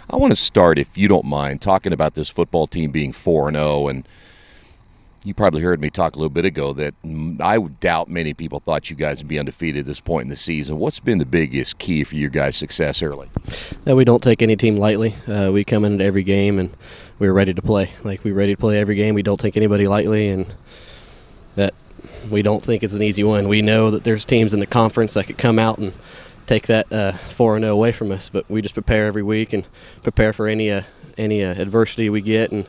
I want to start, if you don't mind, talking about this football team being 4-0, and you probably heard me talk a little bit ago that I doubt many people thought you guys would be undefeated at this point in the season. What's been the biggest key for your guys' success early? We don't take any team lightly. We come into every game and we're ready to play. We're ready to play every game. We don't take anybody lightly, and that we don't think it's an easy one. We know that there's teams in the conference that could come out and take that 4-0 away from us, but we just prepare every week and prepare for any adversity we get, and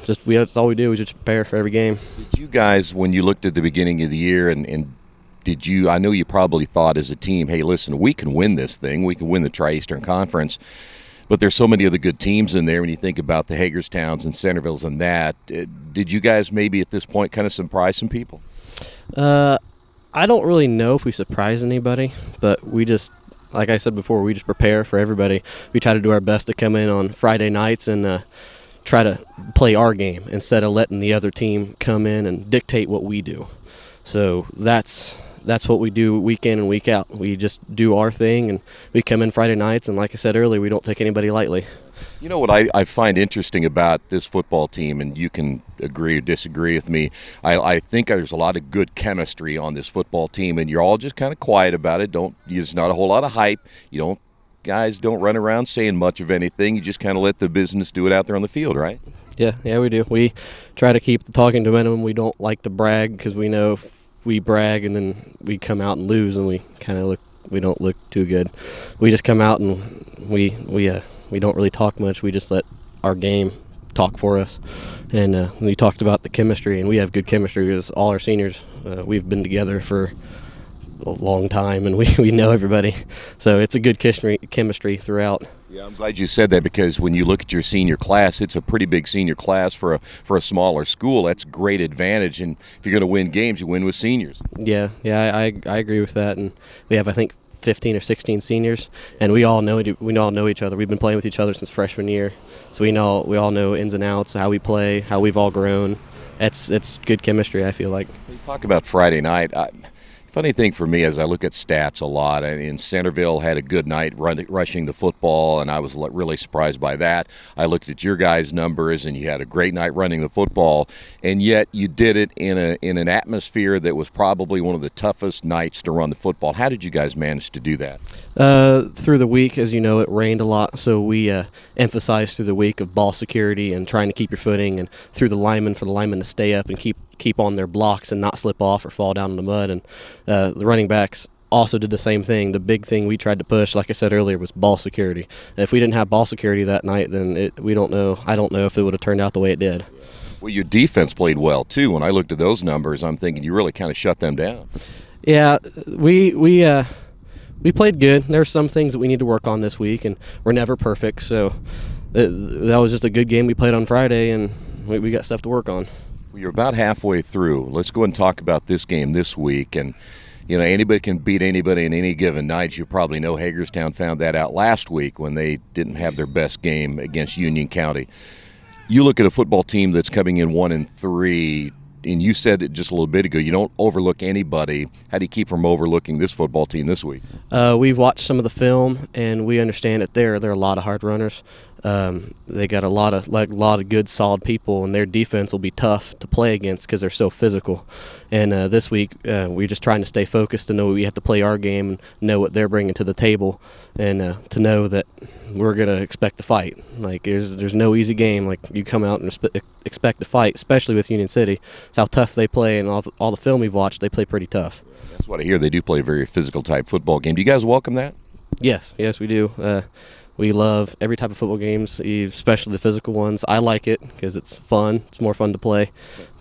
that's all we do is just prepare for every game. Did you guys, when you looked at the beginning of the year, and did you? I know you probably thought as a team, hey, listen, we can win this thing. We can win the Tri-Eastern Conference. But there's so many other good teams in there when you think about the Hagerstowns and Centervilles and that. Did you guys maybe at this point kind of surprise some people? I don't really know if we surprise anybody, but we just, like I said before, we just prepare for everybody. We try to do our best to come in on Friday nights and try to play our game instead of letting the other team come in and dictate what we do. So that's what we do week in and week out. We just do our thing, and we come in Friday nights, and like I said earlier, we don't take anybody lightly. You know what I find interesting about this football team, and you can agree or disagree with me, I think there's a lot of good chemistry on this football team, and you're all just kind of quiet about it. There's not a whole lot of hype. Guys don't run around saying much of anything. You just kind of let the business do it out there on the field, right? Yeah, we do. We try to keep the talking to a minimum. We don't like to brag because we know if we brag and then we come out and lose, and we don't look too good. We just come out and we don't really talk much. We just let our game talk for us. And we talked about the chemistry, and we have good chemistry because all our seniors, we've been together for a long time, and we know everybody. So it's a good chemistry throughout. Yeah, I'm glad you said that, because when you look at your senior class, it's a pretty big senior class for a smaller school. That's a great advantage, and if you're going to win games, you win with seniors. Yeah, I agree with that. And we have, I think, 15 or 16 seniors, and we all know each other. We've been playing with each other since freshman year, so we all know ins and outs, how we play, how we've all grown. It's good chemistry, I feel like. You talk about Friday night. Funny thing for me is I look at stats a lot, and Centerville had a good night rushing the football, and I was really surprised by that. I looked at your guys' numbers, and you had a great night running the football, and yet you did it in an atmosphere that was probably one of the toughest nights to run the football. How did you guys manage to do that? Through the week, as you know, it rained a lot, so we emphasized through the week of ball security and trying to keep your footing, and through the linemen, for the linemen to stay up and keep on their blocks and not slip off or fall down in the mud. And the running backs also did the same thing. The big thing we tried to push, like I said earlier, was ball security. And if we didn't have ball security that night, then I don't know if it would have turned out the way it did. Well, your defense played well too. When I looked at those numbers, I'm thinking you really kind of shut them down. Yeah, we played good. There's some things that we need to work on this week, and we're never perfect. So that was just a good game we played on Friday, and we got stuff to work on. Well, you're about halfway through. Let's go and talk about this game this week. And, anybody can beat anybody in any given night. You probably know Hagerstown found that out last week when they didn't have their best game against Union County. You look at a football team that's coming in 1-3, and you said it just a little bit ago, you don't overlook anybody. How do you keep from overlooking this football team this week? We've watched some of the film, and we understand that they're a lot of hard runners. They got a lot of good, solid people, and their defense will be tough to play against because they're so physical. And this week, we're just trying to stay focused to know we have to play our game and know what they're bringing to the table, and to know that we're going to expect to fight. There's no easy game. You come out and expect to fight, especially with Union City. It's how tough they play, and all the film we've watched, they play pretty tough. That's what I hear. They do play a very physical type football game. Do you guys welcome that? Yes, we do. We love every type of football games, especially the physical ones. I like it because it's fun. It's more fun to play.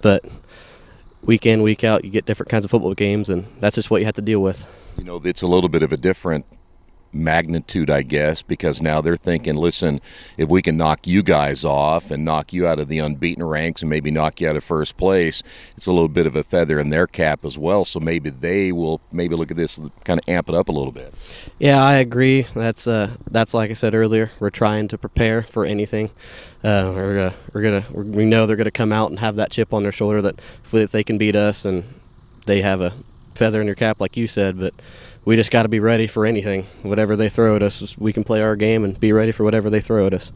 But week in, week out, you get different kinds of football games, and that's just what you have to deal with. It's a little bit of a different magnitude, I guess, because now they're thinking, listen, if we can knock you guys off and knock you out of the unbeaten ranks and maybe knock you out of first place, it's a little bit of a feather in their cap as well. So maybe they will look at this and kind of amp it up a little bit. Yeah, I agree. That's like I said earlier, we're trying to prepare for anything. We know they're gonna come out and have that chip on their shoulder that if they can beat us, and they have a feather in their cap, like you said, but we just got to be ready for anything. Whatever they throw at us, we can play our game and be ready for whatever they throw at us.